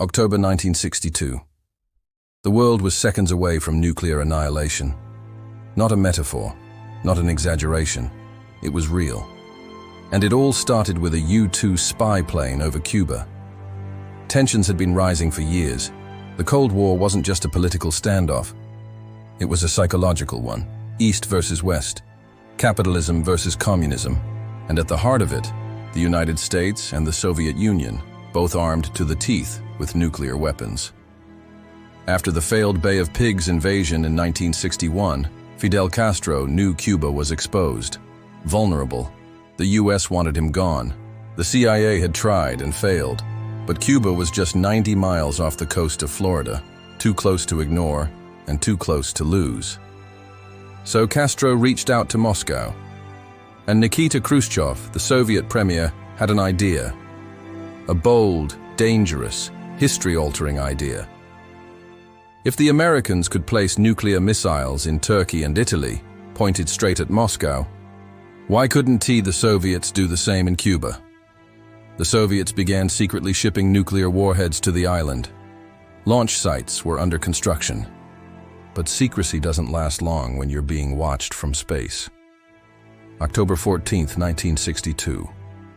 October 1962. The world was seconds away from nuclear annihilation. Not a metaphor, not an exaggeration. It was real. And it all started with a U-2 spy plane over Cuba. Tensions had been rising for years. The Cold War wasn't just a political standoff. It was a psychological one. East versus West. Capitalism versus communism. And at the heart of it, the United States and the Soviet Union, both armed to the teeth with nuclear weapons. After the failed Bay of Pigs invasion in 1961, Fidel Castro knew Cuba was exposed, vulnerable. The US wanted him gone. The CIA had tried and failed, but Cuba was just 90 miles off the coast of Florida, too close to ignore and too close to lose. So Castro reached out to Moscow, and Nikita Khrushchev, the Soviet premier, had an idea. A bold, dangerous, history-altering idea. If the Americans could place nuclear missiles in Turkey and Italy, pointed straight at Moscow, why couldn't the Soviets do the same in Cuba? The Soviets began secretly shipping nuclear warheads to the island. Launch sites were under construction. But secrecy doesn't last long when you're being watched from space. October 14, 1962.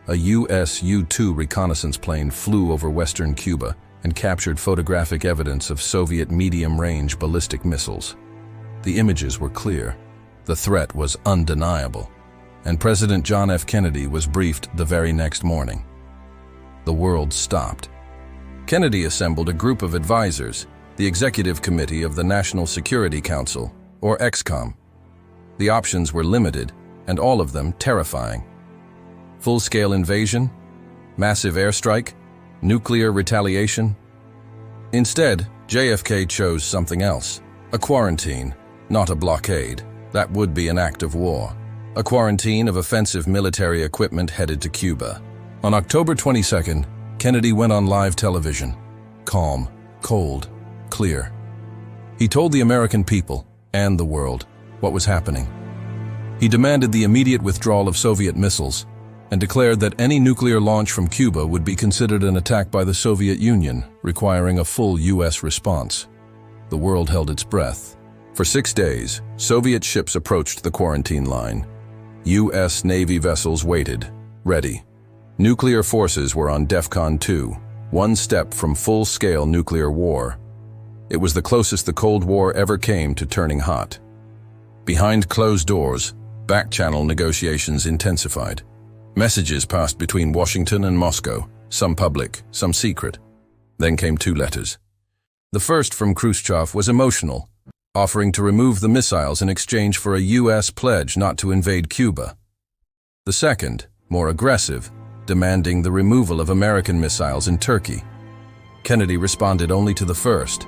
A U.S. U-2 reconnaissance plane flew over western Cuba and captured photographic evidence of Soviet medium-range ballistic missiles. The images were clear. The threat was undeniable. And President John F. Kennedy was briefed the very next morning. The world stopped. Kennedy assembled a group of advisors, the Executive Committee of the National Security Council, or EXCOM. The options were limited, and all of them terrifying. Full-scale invasion? Massive airstrike? Nuclear retaliation? Instead, JFK chose something else. A quarantine, not a blockade. That would be an act of war. A quarantine of offensive military equipment headed to Cuba. On October 22nd, Kennedy went on live television. Calm, cold, clear. He told the American people, and the world, what was happening. He demanded the immediate withdrawal of Soviet missiles, and declared that any nuclear launch from Cuba would be considered an attack by the Soviet Union, requiring a full U.S. response. The world held its breath. For 6 days, Soviet ships approached the quarantine line. U.S. Navy vessels waited, ready. Nuclear forces were on DEFCON 2, one step from full-scale nuclear war. It was the closest the Cold War ever came to turning hot. Behind closed doors, back-channel negotiations intensified. Messages passed between Washington and Moscow, some public, some secret. Then came 2 letters. The first from Khrushchev was emotional, offering to remove the missiles in exchange for a U.S. pledge not to invade Cuba. The second, more aggressive, demanding the removal of American missiles in Turkey. Kennedy responded only to the first.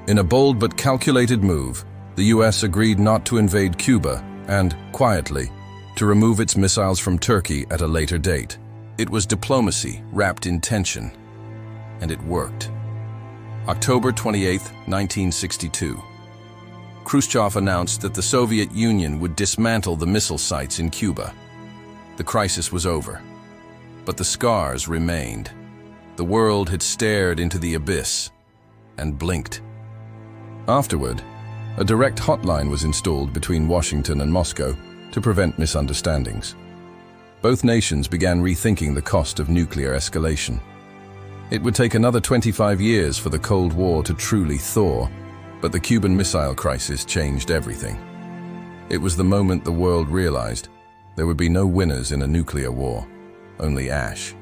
In a bold but calculated move, the U.S. agreed not to invade Cuba and, quietly, to remove its missiles from Turkey at a later date. It was diplomacy wrapped in tension, and it worked. October 28, 1962. Khrushchev announced that the Soviet Union would dismantle the missile sites in Cuba. The crisis was over, but the scars remained. The world had stared into the abyss and blinked. Afterward, a direct hotline was installed between Washington and Moscow to prevent misunderstandings. Both nations began rethinking the cost of nuclear escalation. It would take another 25 years for the Cold War to truly thaw, but the Cuban Missile Crisis changed everything. It was the moment the world realized there would be no winners in a nuclear war, only ash.